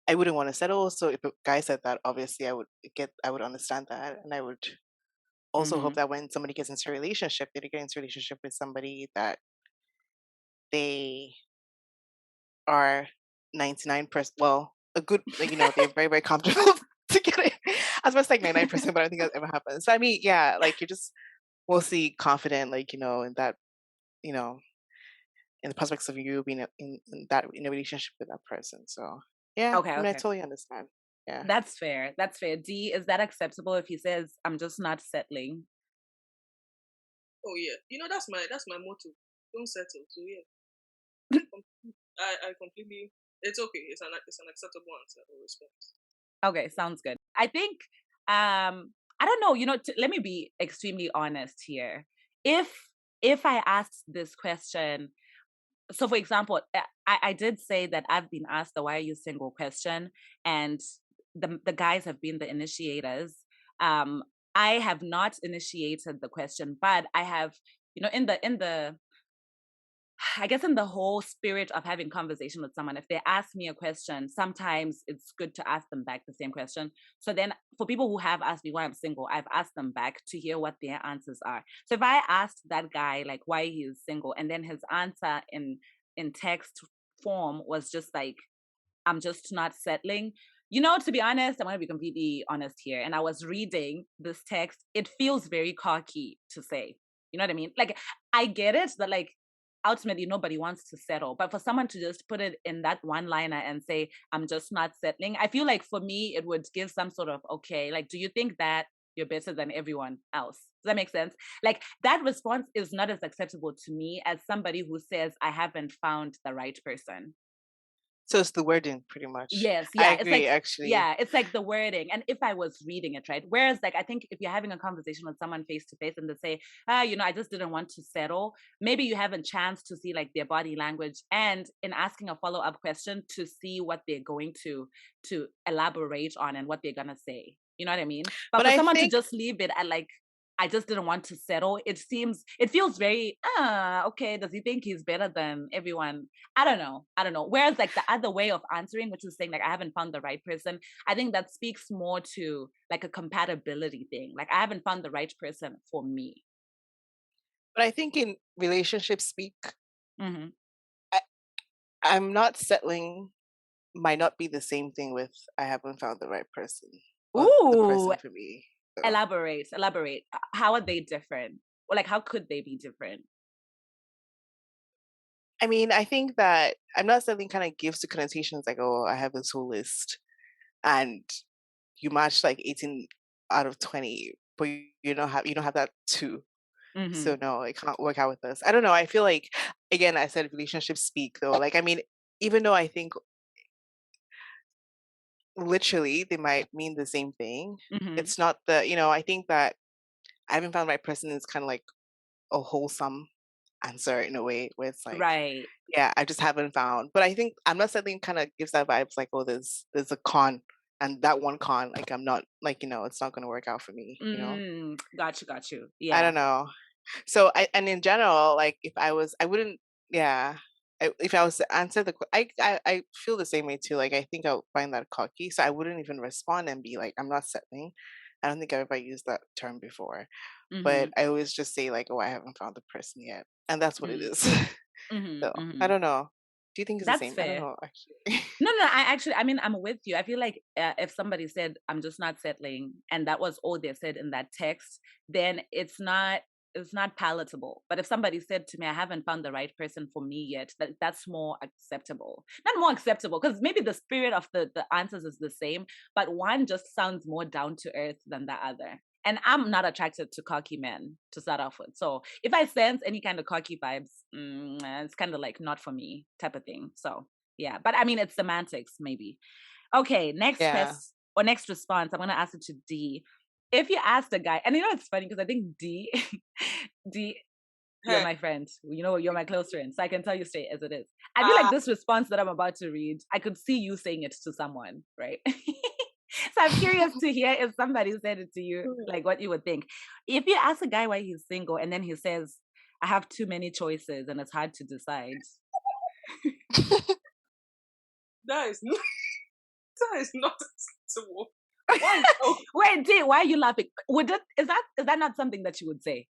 I wouldn't want to settle. So if a guy said that, obviously I would understand that, and I would also Mm-hmm. hope that when somebody gets into a relationship, they get into a relationship with somebody that they are 99%, well, a good, like, they're very, very comfortable together. I was about to say like 99%, but I don't think that ever happens. So I mean, yeah, like you're just mostly confident, like, in that, you know, in the prospects of you being in a relationship with that person. So yeah, Okay, I mean, I okay. totally understand. Yeah. That's fair. That's fair. D, is that acceptable if he says, I'm just not settling? Oh yeah, that's my motto. Don't settle. So yeah, I completely. It's okay. It's an acceptable answer or response. Okay, sounds good. I think I don't know, let me be extremely honest here. If I asked this question, so for example, I did say that I've been asked the why are you single question, and the guys have been the initiators. Um I have not initiated the question, but I have, in the I guess in the whole spirit of having conversation with someone, if they ask me a question, sometimes it's good to ask them back the same question. So then for people who have asked me why I'm single, I've asked them back to hear what their answers are. So if I asked that guy like why he is single, and then his answer in text form was just like, I'm just not settling. To be honest, I'm going to be completely honest here. And I was reading this text. It feels very cocky to say. You know what I mean? Like, I get it that, like, ultimately nobody wants to settle. But for someone to just put it in that one liner and say, I'm just not settling, I feel like for me, it would give some sort of, okay, like, do you think that you're better than everyone else? Does that make sense? Like, that response is not as acceptable to me as somebody who says, I haven't found the right person. So it's the wording, pretty much. Yes, I yeah. It's agree, like, actually. yeah, it's like the wording. And if I was reading it, right? Whereas, like, I think if you're having a conversation with someone face to face and they say, I just didn't want to settle, maybe you have a chance to see like their body language, and in asking a follow-up question to see what they're going to elaborate on and what they're gonna say. You know what I mean? But But for I someone to think just leave it at like, I just didn't want to settle, it feels very, okay, does he think he's better than everyone? I don't know. I don't know. Whereas like the other way of answering, which is saying like I haven't found the right person, I think that speaks more to like a compatibility thing. Like I haven't found the right person for me. but I think in relationship speak, Hmm. I, I'm not settling might not be the same thing with I haven't found the right person or the Ooh, person for me. So elaborate. How are they different? Or like how could they be different? I mean, I think that I'm not settling kind of gives the connotations like, oh, I have this whole list and you match like 18 out of 20, but you don't have that too. So Hmm. no, it can't work out with us. I don't know. I feel like again, I said relationships speak though. Like I mean, even though I think literally they might mean the same thing, Hmm. it's not I think that I haven't found the right person is kind of like a wholesome answer in a way where it's like, Right. yeah, I just haven't found. But I think I'm not settling kind of gives that vibes like, oh, there's a con, and that one con, like I'm not like it's not gonna work out for me. Got you. I Yeah. don't know. So and in general, like if I wouldn't, yeah. If I was to answer I feel the same way too. Like I think I would find that cocky, so I wouldn't even respond and be like, I'm not settling. I don't think I've ever used that term before, but Hmm. I always just say like, oh, I haven't found the person yet, and that's what it Hmm. is. Hmm. So I Hmm. don't know. Do you think it's the That's same? I don't fair. know actually. No, no, I mean, I'm with you. I feel like if somebody said, I'm just not settling, and that was all they said in that text, then it's not palatable. But if somebody said to me, I haven't found the right person for me yet, that's more acceptable. Not more acceptable, because maybe the spirit of the answers is the same, but one just sounds more down to earth than the other. And I'm not attracted to cocky men to start off with. So if I sense any kind of cocky vibes, it's kind of like not for me type of thing. So yeah, but I mean, it's semantics, maybe. Okay, next Yeah. question or next response. I'm gonna ask it to D. If you asked a guy, and it's funny because I think D, D, you're Hey, my friend. You're my close friend, so I can tell you straight as it is. I feel like ah, this response that I'm about to read, I could see you saying it to someone, right? So I'm curious to hear if somebody said it to you, like what you would think. If you ask a guy why he's single, and then he says, I have too many choices and it's hard to decide. That is not, that is not acceptable. Wait, D, why are you laughing? Is that not something that you would say?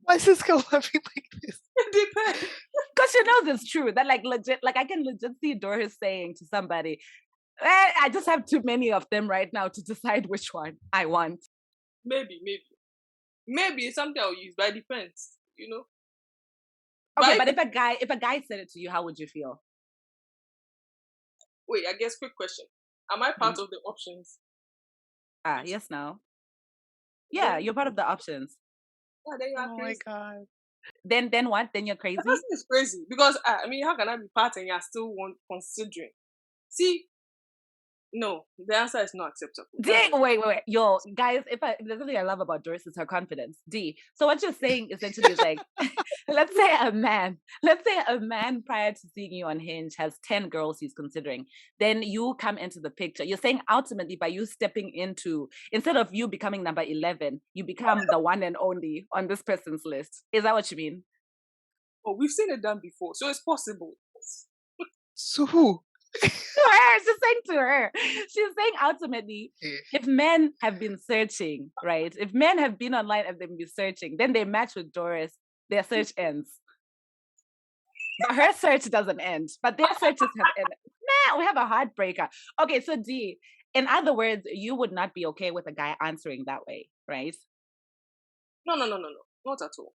Why is this girl laughing like this? It depends. Because she knows it's true. That like legit, like I can legit see Doris saying to somebody, I just have too many of them right now to decide which one I want. Maybe it's something I'll use, but it depends, Okay, but if a guy said it to you, how would you feel? Wait, I guess quick question. Am I part of the options? Yes, no. Yeah, you're part of the options. Yeah, then you are crazy. My God. Then what? Then you're crazy? The person is crazy because how can I be part and you're still considering? See, no, the answer is not acceptable. Wait. Yo, guys, if there's something I love about Doris is her confidence. D. So what you're saying essentially is like, let's say a man prior to seeing you on Hinge has 10 girls he's considering. Then you come into the picture. You're saying ultimately by you stepping into, instead of you becoming number 11, you become the one and only on this person's list. Is that what you mean? Oh, we've seen it done before, so it's possible. So who? To her, she's saying to her. She's saying ultimately, if men have been searching, right? If men have been online and they've been searching, then they match with Doris, their search ends. But her search doesn't end. But their searches have ended. Nah, we have a heartbreaker. Okay, so D, in other words, you would not be okay with a guy answering that way, right? No, not at all.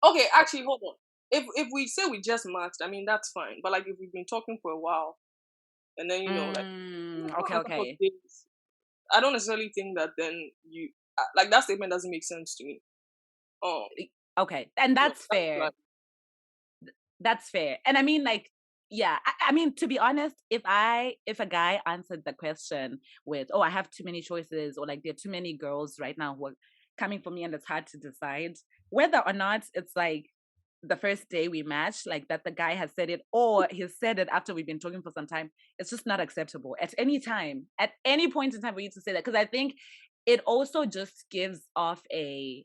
Okay, actually, hold on. If we say we just matched, I mean that's fine. But like if we've been talking for a while, and then okay. Days, I don't necessarily think that then you like that statement doesn't make sense to me. Okay, and that's fair. That's fair. And I mean, like, yeah, I mean, to be honest, if a guy answered the question with, "Oh, I have too many choices," or like there are too many girls right now who are coming for me and it's hard to decide, whether or not it's like the first day we matched, like that the guy has said it, or he said it after we've been talking for some time, it's just not acceptable at any time, at any point in time for you to say that. Because I think it also just gives off I'm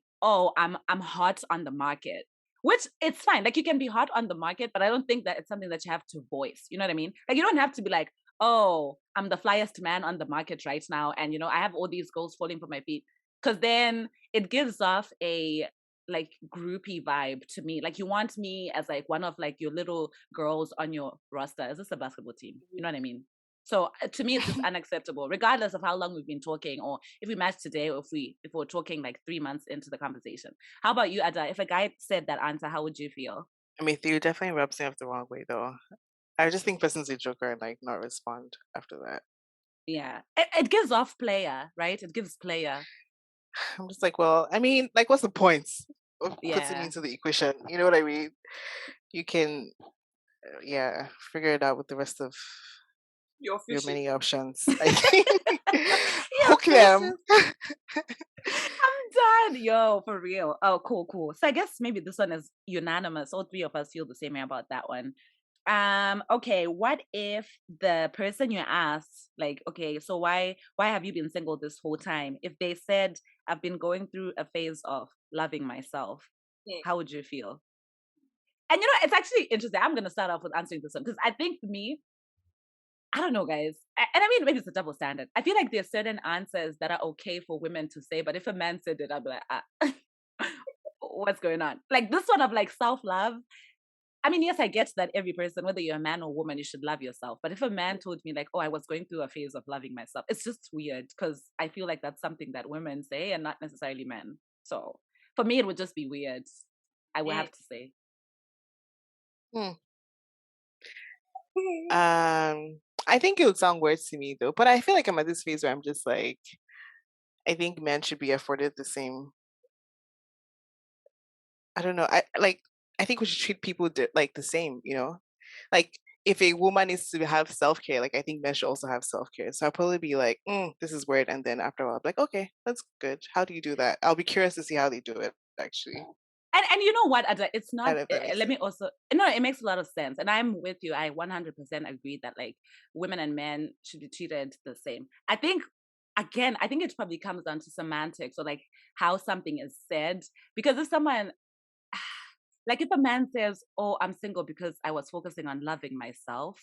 hot on the market, which it's fine. Like you can be hot on the market, but I don't think that it's something that you have to voice. You know what I mean? Like you don't have to be like, oh, I'm the flyest man on the market right now, and I have all these girls falling for my feet. Because then it gives off a like groupie vibe to me. Like you want me as like one of like your little girls on your roster. Is this a basketball team? You know what I mean? So to me, it's just unacceptable, regardless of how long we've been talking, or if we match today, or if we're talking like 3 months into the conversation. How about you, Ada? If a guy said that answer, how would you feel? I mean, you definitely rubs me off the wrong way, though. I just think person's a joker and like not respond after that. Yeah, it gives off player, right? It gives player. I'm just like, well, I mean, like, what's the point of putting me into the equation? You know what I mean? You can, figure it out with the rest of your many options. I think hook them. I'm done, yo, for real. Oh, cool. So I guess maybe this one is unanimous. All three of us feel the same way about that one. Okay, what if the person you asked, like, okay, so why have you been single this whole time? If they said, I've been going through a phase of loving myself, how would you feel? And it's actually interesting. I'm gonna start off with answering this one because I think for me, I don't know, guys. And I mean, maybe it's a double standard. I feel like there's certain answers that are okay for women to say, but if a man said it, I'd be like, what's going on? Like this one of like self-love. I mean, yes, I get that every person, whether you're a man or woman, you should love yourself. But if a man told me like, oh, I was going through a phase of loving myself, it's just weird because I feel like that's something that women say and not necessarily men. So for me, it would just be weird. I would have to say. I think it would sound weird to me though, but I feel like I'm at this phase where I'm just like, I think men should be afforded the same. I don't know. I think we should treat people like the same, like if a woman needs to have self-care, like I think men should also have self-care. So I'll probably be like, this is weird. And then after a while, I'll be like, okay, that's good. How do you do that? I'll be curious to see how they do it actually. And you know what, Ada, it's not, let me also, no, it makes a lot of sense. And I'm with you. I 100% agree that like women and men should be treated the same. I think again, I think it probably comes down to semantics or like how something is said. Because if someone, like if a man says, "Oh, I'm single because I was focusing on loving myself,"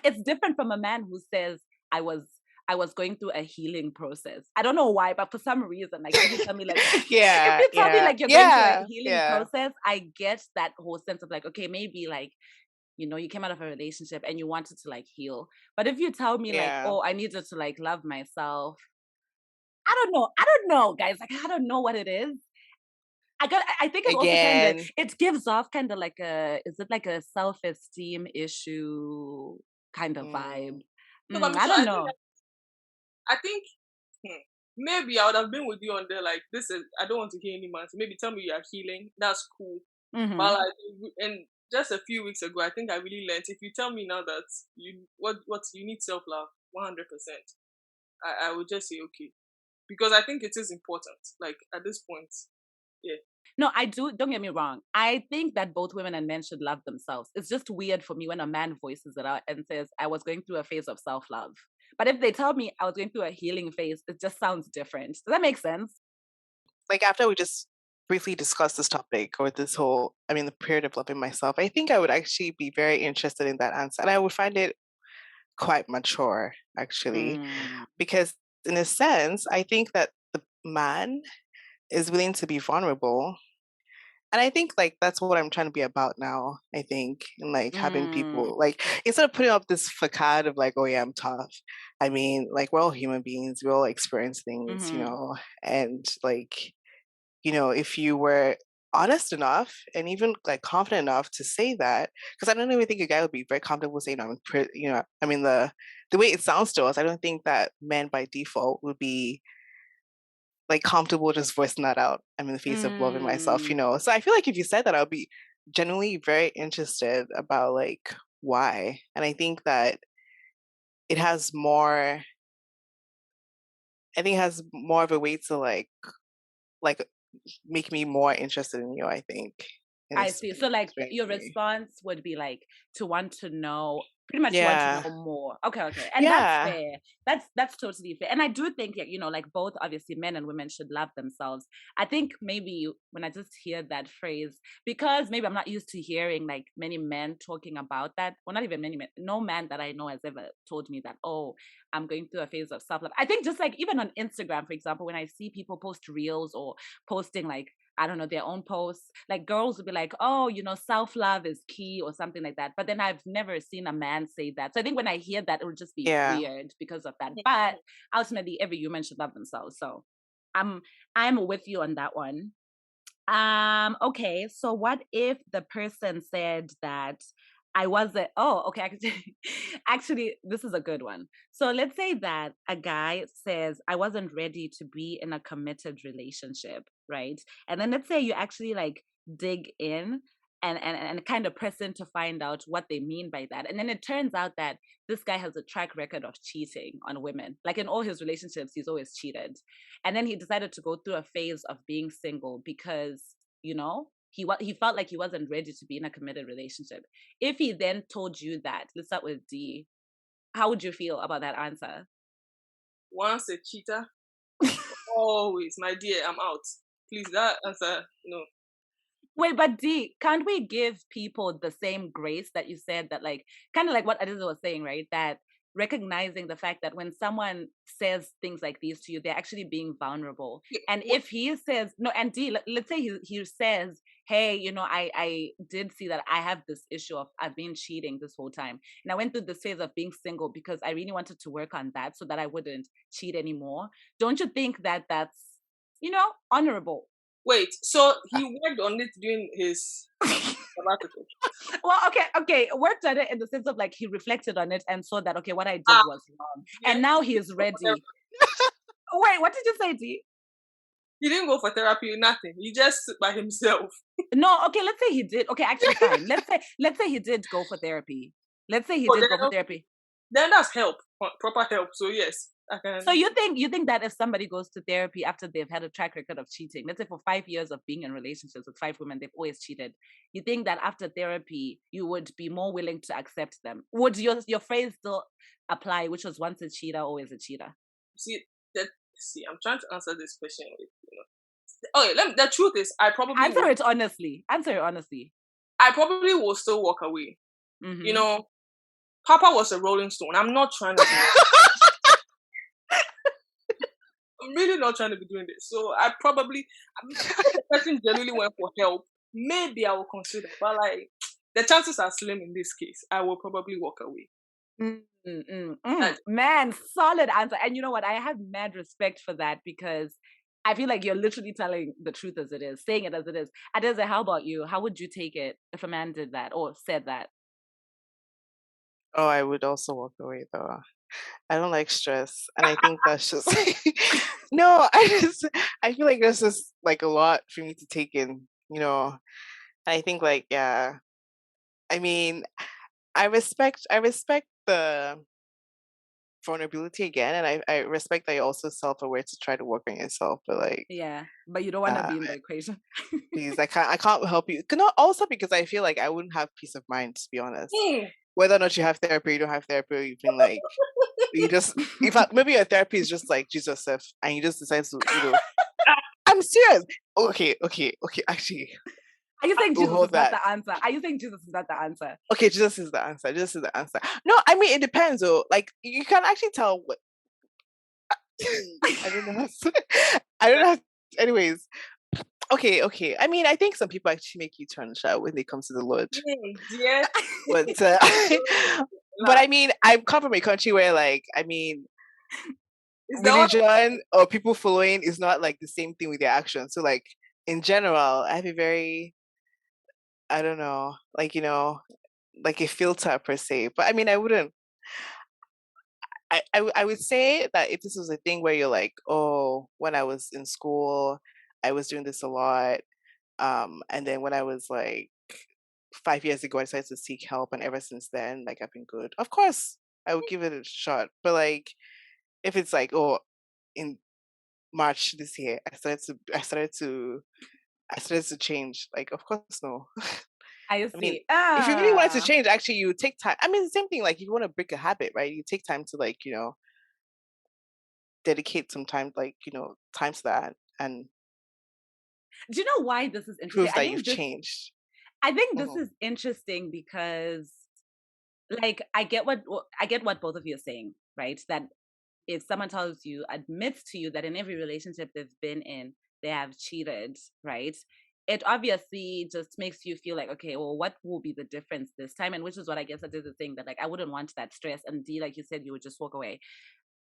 it's different from a man who says, "I was I was going through a healing process." I don't know why, but for some reason, like if you tell me like if Yeah, you tell me yeah, like you're going through a yeah, healing yeah, process, I get that whole sense of like, okay, maybe like, you came out of a relationship and you wanted to like heal. But if you tell me like, yeah. "Oh, I needed to like love myself," I don't know. I don't know, guys. Like I don't know what it is. I think it's also kind of, Again, it gives off kind of like a, is it like a self-esteem issue kind of vibe? mm, No, but I so don't know. I think hmm, maybe I would have been with you on there. Like this is, I don't want to hear any man. So maybe tell me you are healing. That's cool. But Mhm. like, and just a few weeks ago, I think I really learned. If you tell me now that what you need self love, 100%, I would just say okay, because I think it is important. Like at this point, yeah. No, I do. Don't get me wrong. I think that both women and men should love themselves. It's just weird for me when a man voices it out and says, "I was going through a phase of self love." But if they tell me I was going through a healing phase, it just sounds different. Does that make sense? like after we just briefly discussed this topic or this whole, I mean, the period of loving myself, I think I would actually be very interested in that answer. And I would find it quite mature, actually, Mm. because in a sense, I think that the man is willing to be vulnerable. And I think like that's what I'm trying to be about now, I think, and like having Mm. people like instead of putting up this facade of like, oh yeah, I'm tough. I mean, like we're all human beings, we all experience things, Mhm. and like if you were honest enough and even like confident enough to say that, because I don't even think a guy would be very comfortable saying, I mean, the way it sounds to us, I don't think that men by default would be like comfortable just voicing that out. I'm in the face of loving myself, Mm. So I feel like if you said that, I'll be genuinely very interested about like why. And I think that it has more, I think it has more of a way to like make me more interested in you, I think, in I see. So like your experiencing you. response would be like to want to know, pretty much want to Yeah. know more. Okay, okay. And that's Yeah. fair. That's totally fair. And I do think that, like both obviously men and women should love themselves. I think maybe when I just hear that phrase, because maybe I'm not used to hearing like many men talking about that. Well, not even many men, no man that I know has ever told me that, "Oh, I'm going through a phase of self-love." I think just like even on Instagram, for example, when I see people post reels or posting like, I don't know, their own posts. Like girls would be like, "Oh, self love is key," or something like that. But then I've never seen a man say that. So I think when I hear that, it would just be Yeah. weird because of that. But ultimately, every human should love themselves. So I'm I'm with you on that one. Okay, so what if the person said that I wasn't, oh, okay, actually, this is a good one. So let's say that a guy says, "I wasn't ready to be in a committed relationship," right? And then let's say you actually like dig in and kind of press in to find out what they mean by that. And then it turns out that this guy has a track record of cheating on women. Like in all his relationships, he's always cheated. And then he decided to go through a phase of being single because he felt like he wasn't ready to be in a committed relationship. If he then told you that, let's start with D, how would you feel about that answer? Once a cheater, always, my dear, I'm out. Please, that answer, no. Wait, but D, can't we give people the same grace that you said, that like kind of like what Adiza was saying, right? That recognizing the fact that when someone says things like these to you, they're actually being vulnerable. Yeah, And if he says no, and D, let's say he says, "Hey, I did see that I have this issue of I've been cheating this whole time, and I went through this phase of being single because I really wanted to work on that so that I wouldn't cheat anymore." Don't you think that that's honorable? wait, so he worked on it during his sabbatical? Well, okay, worked on it in the sense of like he reflected on it and saw that, okay, what I did Ah, was wrong, yeah. and now he is ready. Oh, wait, what did you say, D? He didn't go for therapy, nothing. He just sit by himself. No, okay, let's say he did. Okay, actually, fine. Let's say he did go for therapy. Let's say he Oh, did then, go for okay, therapy. then that's help, proper help. So yes, I So can. you think that if somebody goes to therapy after they've had a track record of cheating, let's say for 5 years of being in relationships with 5 women, they've always cheated. You think that after therapy, you would be more willing to accept them? Would your phrase still apply, which was once a cheater, always a cheater? see that. See, I'm trying to answer this question with, Okay, the truth is, I probably Answer would. it honestly. Answer it honestly. I probably will still walk away. You Mm-hmm. know, Papa was a Rolling Stone. I'm not trying to be. I'm really not trying to be doing this. So I probably, if the person genuinely went for help, maybe I will consider. But like, the chances are slim in this case. I will probably walk away. Man, solid answer. And you know what? I have mad respect for that because I feel like you're literally telling the truth as it is, saying it as it is. Adaeze, how about you? How would you take it if a man did that or said that? Oh, I would also walk away though. I don't like stress, and I think that's just no. I feel like there's just like a lot for me to take in, you know. And I think like yeah, I mean, I respect the vulnerability again, and I respect that you're also self-aware to try to work on yourself, but like Yeah, but you don't want to uh be in the equation. please, I can't help you. Not also because I feel like I wouldn't have peace of mind, to be honest. Hmm. Whether or not you have therapy, you don't have therapy, or you've been like you just in fact maybe your therapy is just like Jesus self, and you just decide to I'm serious. Okay. Actually, Are you saying we'll Jesus is hold not that. the answer? Are you saying Jesus is not the answer? Okay, Jesus is the answer. Jesus is the answer. No, I mean it depends though. Like you can actually tell what I don't know. I don't know. Anyways, okay. I mean, I think some people actually make you turn shy when they come to the Lord. Dear. But but I mean, I come from a country where, like, I mean, Is that what? religion or people following is not like the same thing with their actions. So, like, in general, I have a very, I don't know, like like a filter per se. But I mean, I wouldn't. I would say that if this was a thing where you're like, oh, when I was in school, I was doing this a lot. And then when I was like 5 years ago, I decided to seek help, and ever since then, like I've been good. Of course, I would give it a shot. But like, if it's like, oh, in March this year, I started to change. Like, of course, no. I I mean, see. if you really wanted to change, actually, you take time. I mean, the same thing. Like, if you want to break a habit, right? You take time to like, dedicate some time, like time to that, and Do you know why this is interesting? prove that you've changed. I think this Mhm. is interesting because like I get what both of you are saying, right? That if someone tells you, admits to you that in every relationship they've been in, they have cheated, right? It obviously just makes you feel like, okay, well, what will be the difference this time? And which is what I guess I did the thing that like I wouldn't want that stress. And D, like you said, you would just walk away.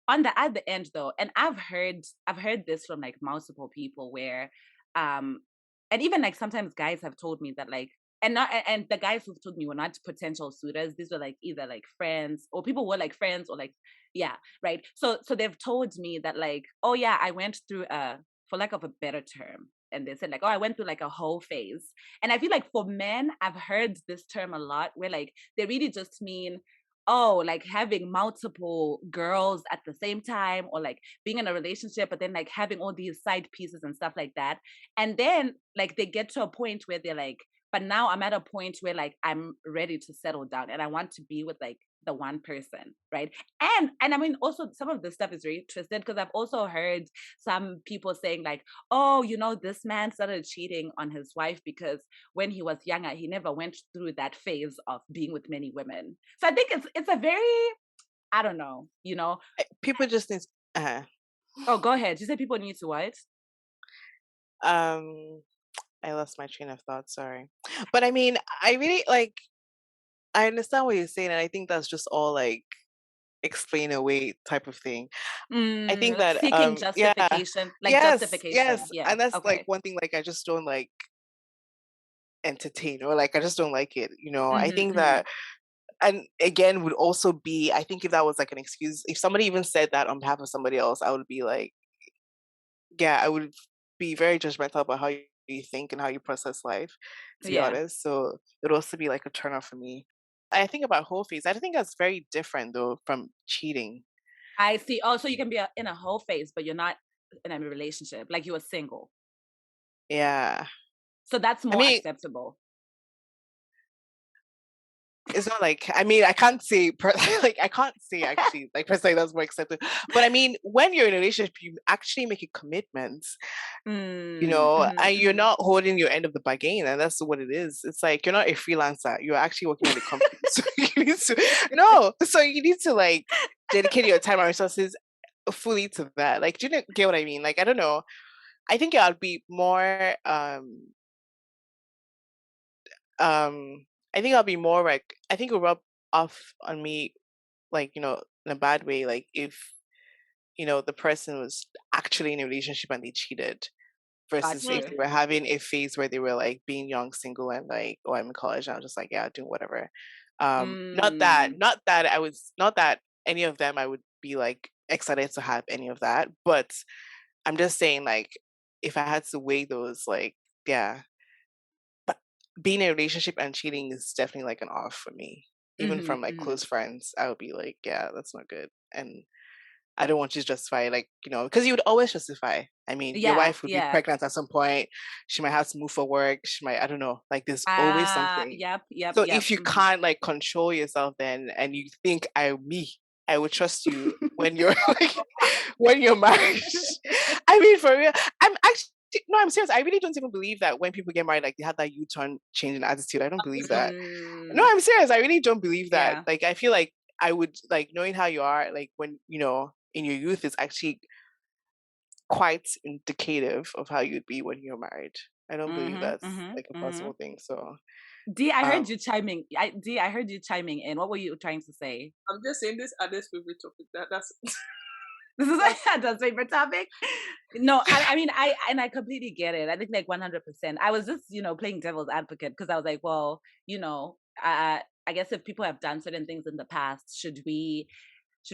On the at the end though, and I've heard this from like multiple people where um and even like sometimes guys have told me that like and the guys who've told me were not potential suitors. These were like either like friends or people who were like friends or like yeah, right. So they've told me that like, oh yeah, I went through for lack of a better term. And they said like, oh, I went through like a whole phase. And I feel like for men, I've heard this term a lot where like they really just mean, oh, like having multiple girls at the same time or like being in a relationship, but then like having all these side pieces and stuff like that. And then like they get to a point where they're like, but now I'm at a point where like I'm ready to settle down and I want to be with like the one person, right? And I mean also some of this stuff is very twisted because I've also heard some people saying like, oh, this man started cheating on his wife because when he was younger, he never went through that phase of being with many women. So I think it's a very, I don't know. People just need. Uh, Oh, go ahead. You said people need to what? um, I lost my train of thought. Sorry, but I mean, I really like. I understand what you're saying, and I think that's just all like explain away type of thing. I think Like that seeking yeah, justification, like yes, justification. Yeah. and that's like Okay. one thing like I just don't like entertain, or like I just don't like it. I Mm-hmm, think mm-hmm. that, and again, would also be, I think if that was like an excuse, if somebody even said that on behalf of somebody else, I would be like, yeah, I would be very judgmental about how you think and how you process life, to be Yeah. honest. So it would also be like a turn off for me. I think about whole face. I think that's very different though from cheating. I see. Oh, so you can be in a whole phase, but you're not in a relationship, like you were single. Yeah. So that's I more mean, acceptable. it's not like, I mean, I can't say actually, like personally that's more accepted. But I mean, when you're in a relationship, you actually making commitments, and you're not holding your end of the bargain, and that's what it is. It's like you're not a freelancer; you're actually working in a company. So you need to so you need to like dedicate your time and resources fully to that. Like, do you get what I mean? Like, I don't know. I think I'll be more I think I'll be more like, I think it'll rub off on me, like, in a bad way, like if, the person was actually in a relationship and they cheated versus if they were having a phase where they were like being young, single, and like, oh, I'm in college, and I'm just like, yeah, doing whatever. Not that any of them I would be like excited to have any of that, but I'm just saying, like, if I had to weigh those, like, yeah, but being in a relationship and cheating is definitely like an off for me. Even from like close friends, I would be like, yeah, that's not good. And I don't want you to justify, like, because you would always justify. I mean, your wife would be pregnant at some point. She might have to move for work. She might, I don't know, like there's always something. Yep. So if you can't like control yourself then, and you think I would trust you when you're like, when you're married. I mean, for real, I'm serious. I really don't even believe that when people get married, like they have that U-turn change in attitude. I don't believe that. No, I'm serious. I really don't believe that. Yeah. Like, I feel like I would, like, knowing how you are, like when, in your youth is actually quite indicative of how you'd be when you're married. I don't believe that's like a possible thing. So D, I heard you chiming. I heard you chiming in. What were you trying to say? I'm just saying this Adaeze's favorite topic. That's this is Adaeze's favorite topic. No, I mean, I completely get it. I think like 100%. I was just, playing devil's advocate because I was like, well, I guess if people have done certain things in the past, should we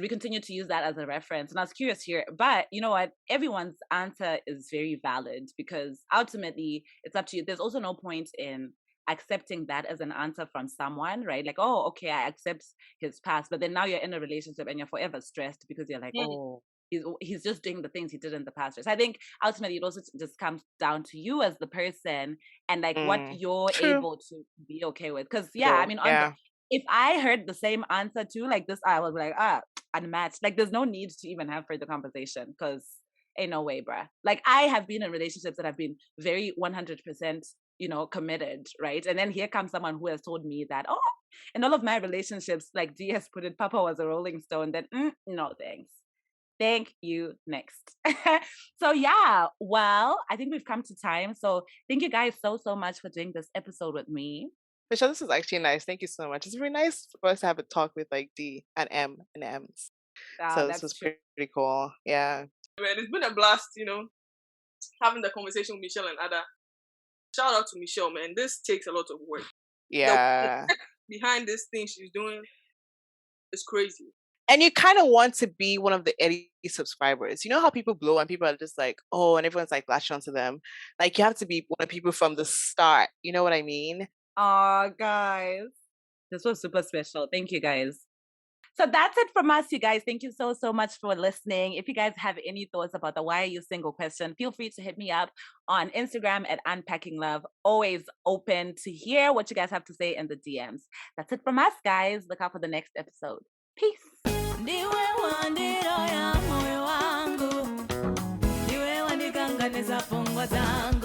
continue to use that as a reference? And I was curious here, but you know what? Everyone's answer is very valid because ultimately it's up to you. There's also no point in accepting that as an answer from someone, right? Like, oh, okay, I accept his past, but then now you're in a relationship and you're forever stressed because you're like, oh, he's just doing the things he did in the past. So I think ultimately it also just comes down to you as the person and like what you're able to be okay with. Because I mean, if I heard the same answer too, like this, I was like, unmatched. Like, there's no need to even have further conversation because ain't no way, bruh. Like, I have been in relationships that have been very 100%, committed, right? And then here comes someone who has told me that, oh, in all of my relationships, like D has put it, Papa was a rolling stone. Then, no, thanks. Thank you. Next. So yeah, well, I think we've come to time. So thank you guys so much for doing this episode with me. Michelle, this is actually nice. Thank you so much. It's very nice for us to have a talk with like D and M and M's. So this was pretty cool. Yeah. Man, it's been a blast, having the conversation with Michelle and Ada. Shout out to Michelle, man. This takes a lot of work. Yeah. Behind this thing she's doing is crazy. And you kind of want to be one of the early subscribers. You know how people blow and people are just like, oh, and everyone's like latching onto them. Like, you have to be one of the people from the start. You know what I mean? Oh, guys. This was super special. Thank you, guys. So that's it from us, you guys. Thank you so much for listening. If you guys have any thoughts about the why are you single question, feel free to hit me up on Instagram at Unpacking Love. Always open to hear what you guys have to say in the DMs. That's it from us, guys. Look out for the next episode. Peace. Ndiwe wandiro ya moyo wangu, ndiwe wandikanganiza fungo zangu.